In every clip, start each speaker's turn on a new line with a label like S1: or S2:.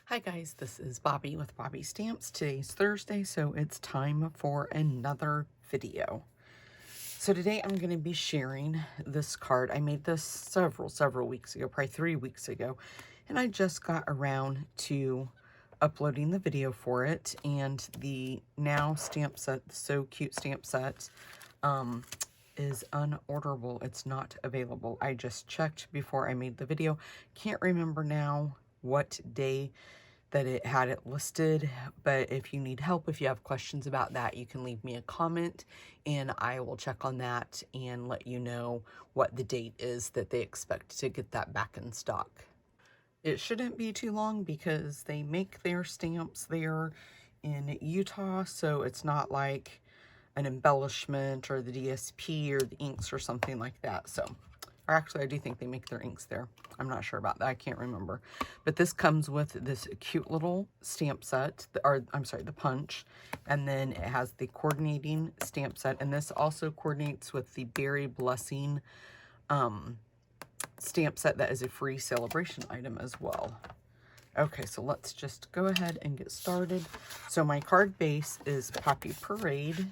S1: Hi guys, this is Bobby with Bobby Stamps. Today's Thursday, so it's time for another video. So today I'm going to be sharing this card. I made this several weeks ago, probably 3 weeks ago, and I just got around to uploading the video for it. And the now stamp set, the So Cute stamp set, is unorderable. It's not available. I just checked before I made the video. Can't remember now what day that it had it listed, but if you need help, if you have questions about that, you can leave me a comment and I will check on that and let you know what the date is that they expect to get that back in stock. It shouldn't be too long because they make their stamps there in Utah, so it's not like an embellishment or the DSP or the inks or something like that. So, or actually I do think they make their inks there. I'm not sure about that. I can't remember. But this comes with this cute little stamp set, the punch, and then it has the coordinating stamp set, and this also coordinates with the Berry Blessing stamp set that is a free celebration item as well. Okay, so let's just go ahead and get started. So my card base is Poppy Parade.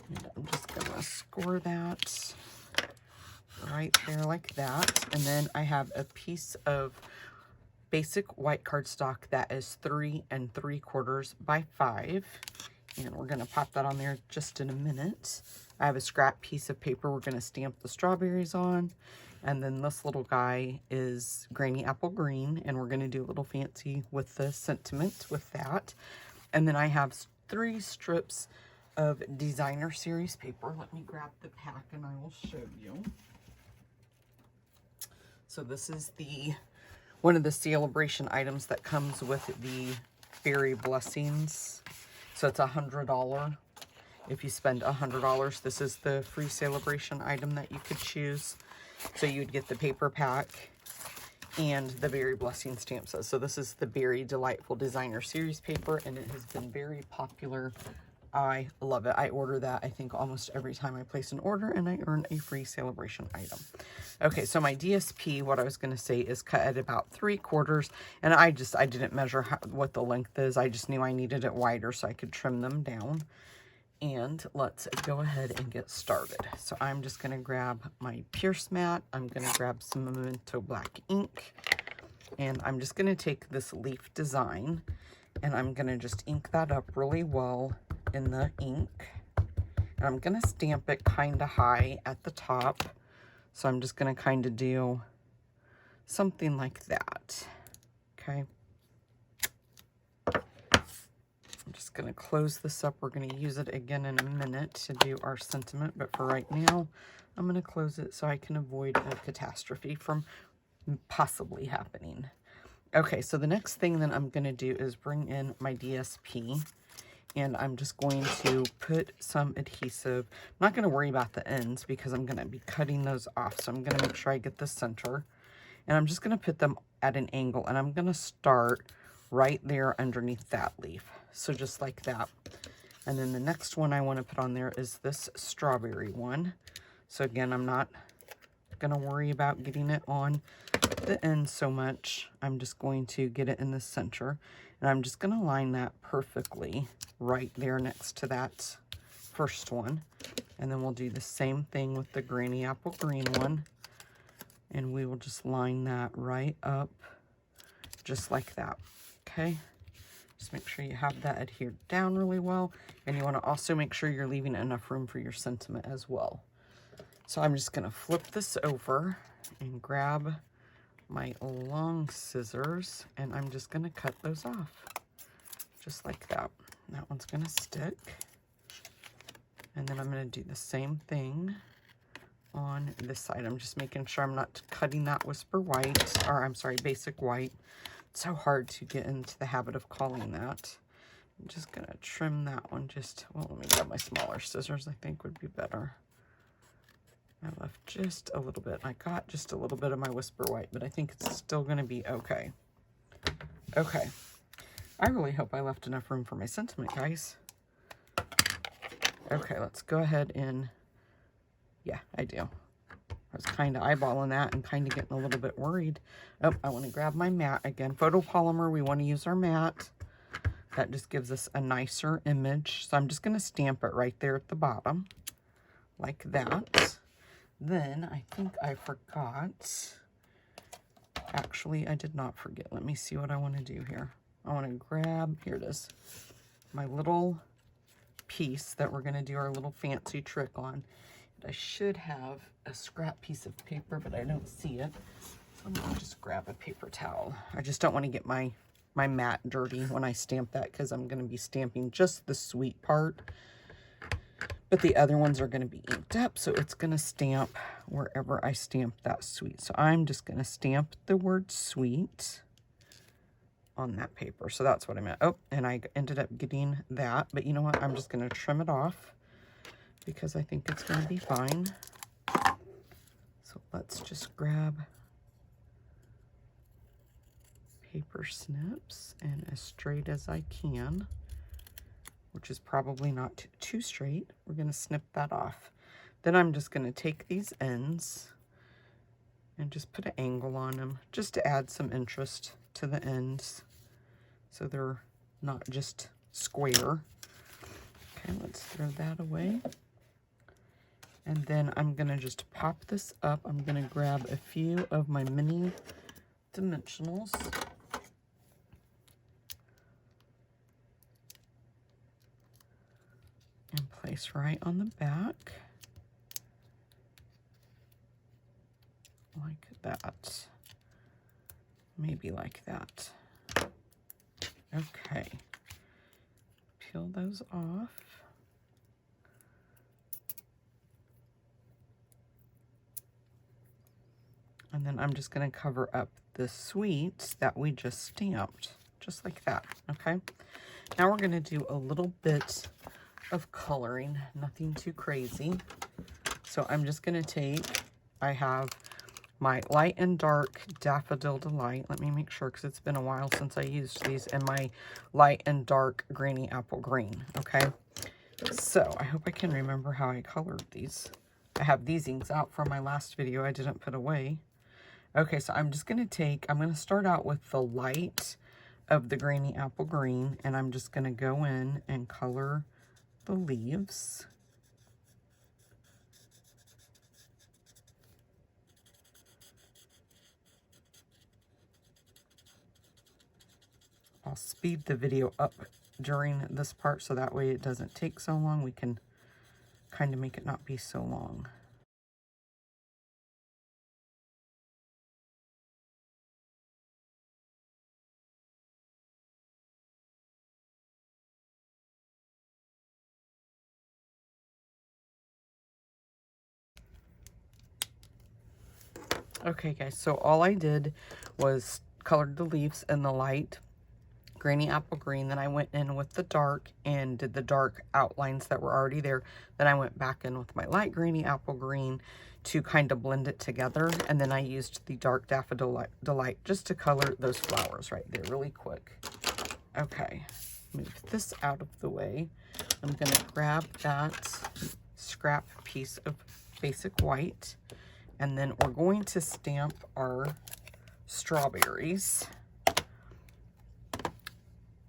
S1: And I'm just gonna score that right there like that. And then I have a piece of basic white cardstock that is 3 3/4 by 5. And we're gonna pop that on there just in a minute. I have a scrap piece of paper we're gonna stamp the strawberries on. And then this little guy is Granny Apple Green, and we're gonna do a little fancy with the sentiment with that. And then I have 3 strips of designer series paper. Let me grab the pack and I will show you. So this is one of the celebration items that comes with the Berry Blessings. So it's $100. If you spend $100, this is the free celebration item that you could choose. So you'd get the paper pack and the Berry Blessing stamp set. So this is the Berry Delightful Designer Series paper, and it has been very popular. I love it. I order that, I think, almost every time I place an order, and I earn a free celebration item. Okay, so my DSP, what I was going to say, is cut at about 3/4, and I didn't measure what the length is. I just knew I needed it wider so I could trim them down. And let's go ahead and get started. So I'm just going to grab my Pierce mat. I'm going to grab some Memento black ink, and I'm just going to take this leaf design, and I'm going to just ink that up really well in the ink. And I'm going to stamp it kind of high at the top. So I'm just going to kind of do something like that. Okay. I'm just going to close this up. We're going to use it again in a minute to do our sentiment. But for right now, I'm going to close it so I can avoid a catastrophe from possibly happening. Okay, so the next thing that I'm going to do is bring in my DSP. And I'm just going to put some adhesive. I'm not going to worry about the ends because I'm going to be cutting those off. So I'm going to make sure I get the center. And I'm just going to put them at an angle. And I'm going to start right there underneath that leaf. So just like that. And then the next one I want to put on there is this strawberry one. So again, I'm not going to worry about getting it on the end so much. I'm just going to get it in the center. And I'm just going to line that perfectly right there next to that first one. And then we'll do the same thing with the Granny Apple Green one. And we will just line that right up just like that. Okay. Just make sure you have that adhered down really well. And you want to also make sure you're leaving enough room for your sentiment as well. So I'm just going to flip this over and grab my long scissors, and I'm just going to cut those off just like that. That one's going to stick, and then I'm going to do the same thing on this side. I'm just making sure I'm not cutting that whisper white, or I'm sorry, basic white. It's so hard to get into the habit of calling that. I'm just going to trim that one well, let me grab my smaller scissors. I think would be better. I left just a little bit. I got just a little bit of my whisper white, but I think it's still going to be okay. Okay. I really hope I left enough room for my sentiment, guys. Okay, let's go ahead and... Yeah, I do. I was kind of eyeballing that and kind of getting a little bit worried. Oh, I want to grab my mat again. Photopolymer, we want to use our mat. That just gives us a nicer image. So I'm just going to stamp it right there at the bottom, like that. Then I think I forgot. Actually, I did not forget. Let me see what I want to do here. I want to grab, here it is, my little piece that we're going to do our little fancy trick on. I should have a scrap piece of paper, but I don't see it. So I'm going to just grab a paper towel. I just don't want to get my mat dirty when I stamp that, because I'm going to be stamping just the sweet part. But the other ones are going to be inked up, so it's going to stamp wherever I stamp that sweet. So I'm just going to stamp the word sweet on that paper. So that's what I meant. Oh, and I ended up getting that. But you know what? I'm just going to trim it off, because I think it's going to be fine. So let's just grab paper snips and as straight as I can, which is probably not too straight. We're going to snip that off. Then I'm just going to take these ends and just put an angle on them, just to add some interest to the ends, so they're not just square. Okay, let's throw that away. And then I'm going to just pop this up. I'm going to grab a few of my mini dimensionals. And place right on the back. Like that. Maybe like that. Okay. Peel those off. And then I'm just going to cover up the sweets that we just stamped, just like that, okay? Now we're going to do a little bit of coloring, nothing too crazy. So I'm just going to take, I have my light and dark Daffodil Delight. Let me make sure, because it's been a while since I used these, and my light and dark Granny Apple Green, okay? So I hope I can remember how I colored these. I have these inks out from my last video I didn't put away. Okay, so I'm just going to take, I'm going to start out with the light of the Granny Apple Green, and I'm just going to go in and color the leaves. I'll speed the video up during this part, so that way it doesn't take so long. We can kind of make it not be so long. Okay guys, so all I did was colored the leaves in the light Granny Apple Green. Then I went in with the dark and did the dark outlines that were already there. Then I went back in with my light Granny Apple Green to kind of blend it together. And then I used the dark Daffodil Delight just to color those flowers right there really quick. Okay, move this out of the way. I'm going to grab that scrap piece of basic white. And then we're going to stamp our strawberries.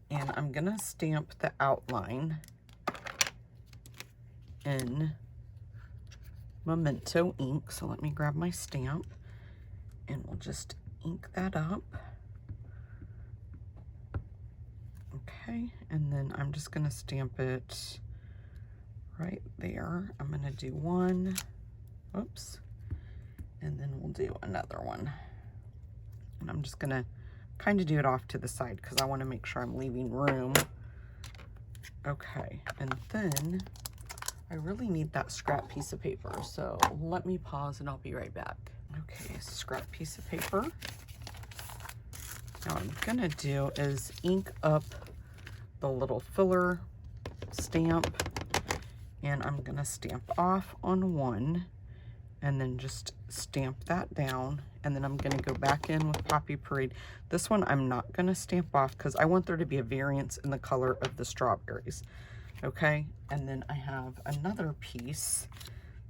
S1: And I'm going to stamp the outline in Memento ink. So let me grab my stamp and we'll just ink that up. Okay, and then I'm just going to stamp it right there. I'm going to do one. Oops. And then we'll do another one. And I'm just going to kind of do it off to the side because I want to make sure I'm leaving room. Okay, and then I really need that scrap piece of paper. So let me pause and I'll be right back. Okay, scrap piece of paper. Now what I'm going to do is ink up the little filler stamp. And I'm going to stamp off on one. And then just stamp that down. And then I'm going to go back in with Poppy Parade. This one I'm not going to stamp off because I want there to be a variance in the color of the strawberries. Okay, and then I have another piece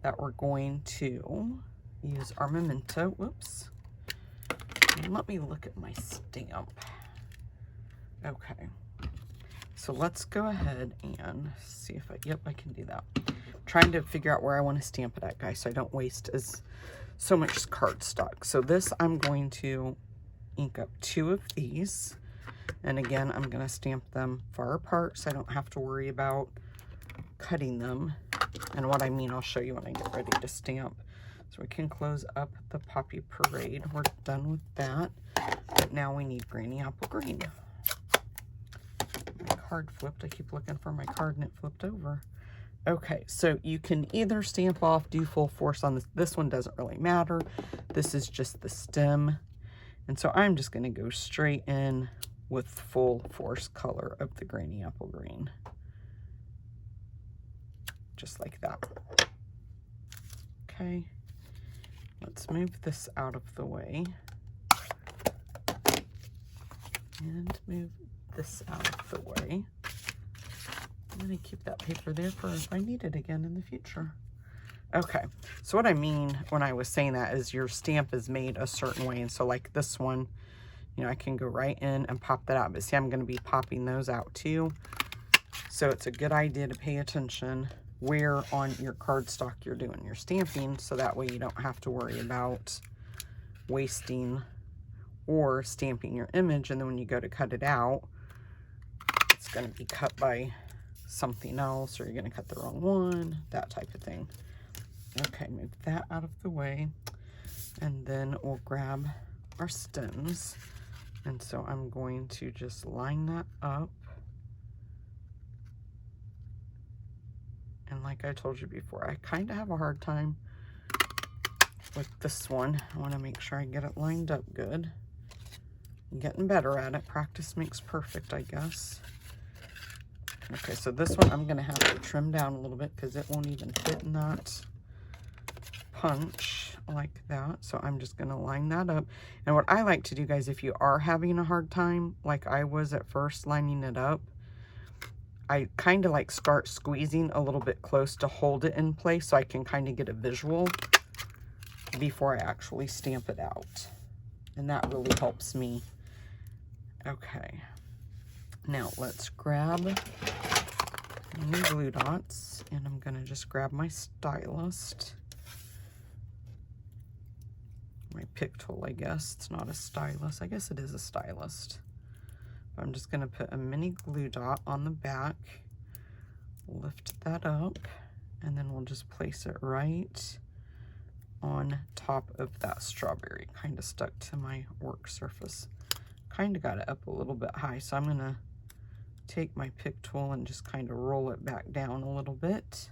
S1: that we're going to use our memento. Whoops. And let me look at my stamp. Okay. So let's go ahead and see if I can do that. I'm trying to figure out where I want to stamp it at, guys, so I don't waste so much cardstock. So this, I'm going to ink up 2 of these. And again, I'm going to stamp them far apart so I don't have to worry about cutting them. And what I mean, I'll show you when I get ready to stamp. So we can close up the Poppy Parade. We're done with that. But now we need Granny Apple Green. My card flipped. I keep looking for my card and it flipped over. Okay, so you can either stamp off, do full force on this. This one doesn't really matter. This is just the stem. And so I'm just going to go straight in with full force color of the Granny Apple Green. Just like that. Okay, let's move this out of the way. And move this out of the way. I'm going to keep that paper there for if I need it again in the future. Okay, so what I mean when I was saying that is your stamp is made a certain way. And so like this one, you know, I can go right in and pop that out. But see, I'm going to be popping those out too. So it's a good idea to pay attention where on your cardstock you're doing your stamping. So that way you don't have to worry about wasting or stamping your image. And then when you go to cut it out, it's going to be cut by something else, or you're going to cut the wrong one, that type of thing. Okay, move that out of the way, and then we'll grab our stems. And so I'm going to just line that up. And like I told you before, I kind of have a hard time with this one. I want to make sure I get it lined up good. I'm getting better at it. Practice makes perfect, I guess. Okay, so this one I'm going to have to trim down a little bit because it won't even fit in that punch like that. So I'm just going to line that up. And what I like to do, guys, if you are having a hard time, like I was at first lining it up, I kind of like start squeezing a little bit close to hold it in place so I can kind of get a visual before I actually stamp it out. And that really helps me. Okay. Now let's grab my glue dots, and I'm going to just grab my stylist. My pick tool, I guess. It's not a stylus. I guess it is a stylist. But I'm just going to put a mini glue dot on the back, lift that up, and then we'll just place it right on top of that strawberry. Kind of stuck to my work surface. Kind of got it up a little bit high, so I'm going to take my pick tool and just kind of roll it back down a little bit.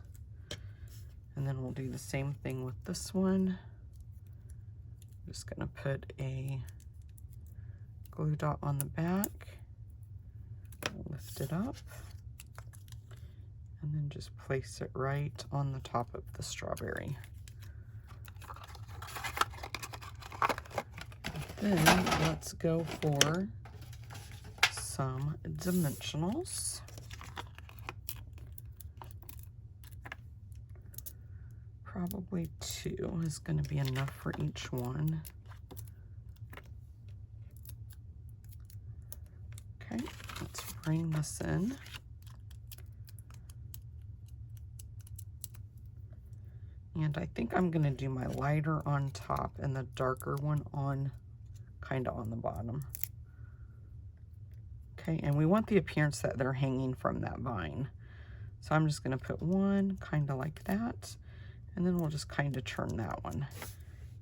S1: And then we'll do the same thing with this one. I'm just going to put a glue dot on the back, lift it up, and then just place it right on the top of the strawberry. Then let's go for some dimensionals. Probably 2 is going to be enough for each one. Okay, let's bring this in. And I think I'm going to do my lighter on top and the darker one on kind of on the bottom. Okay, and we want the appearance that they're hanging from that vine. So I'm just going to put one kind of like that, and then we'll just kind of turn that one.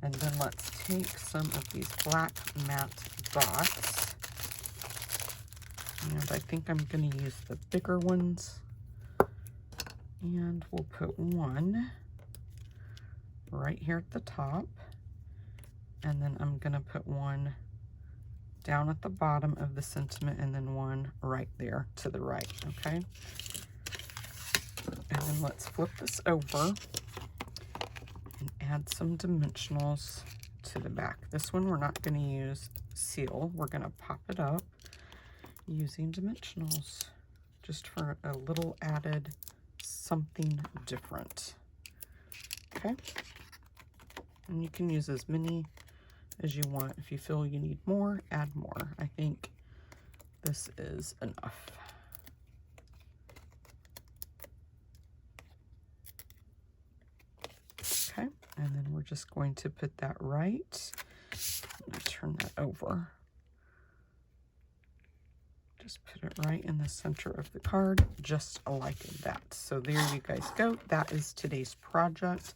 S1: And then let's take some of these black matte dots, and I think I'm going to use the bigger ones, and we'll put one right here at the top, and then I'm going to put one down at the bottom of the sentiment, and then one right there to the right, okay? And then let's flip this over and add some dimensionals to the back. This one we're not going to use seal. We're going to pop it up using dimensionals just for a little added something different. Okay. And you can use as many as you want. If you feel you need more, add more. I think this is enough. Okay, and then we're just going to put that right. I'm going to turn that over. Just put it right in the center of the card, just like that. So there you guys go. That is today's project.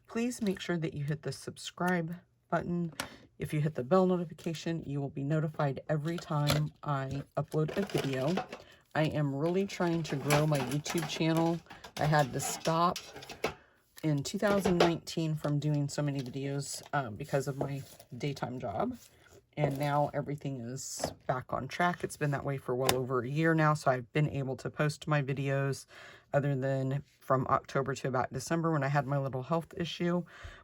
S1: Please make sure that you hit the subscribe button. If you hit the bell notification, you will be notified every time I upload a video. I am really trying to grow my YouTube channel. I had to stop in 2019 from doing so many videos because of my daytime job. And now everything is back on track. It's been that way for well over a year now, so I've been able to post my videos other than from October to about December when I had my little health issue.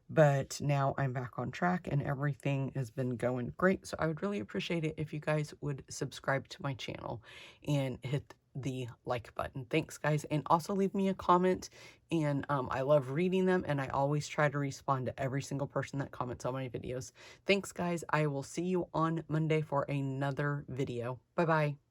S1: But now I'm back on track and everything has been going great. So I would really appreciate it if you guys would subscribe to my channel and hit the like button. Thanks, guys. And also leave me a comment. And I love reading them, and I always try to respond to every single person that comments on my videos. Thanks, guys. I will see you on Monday for another video. Bye-bye.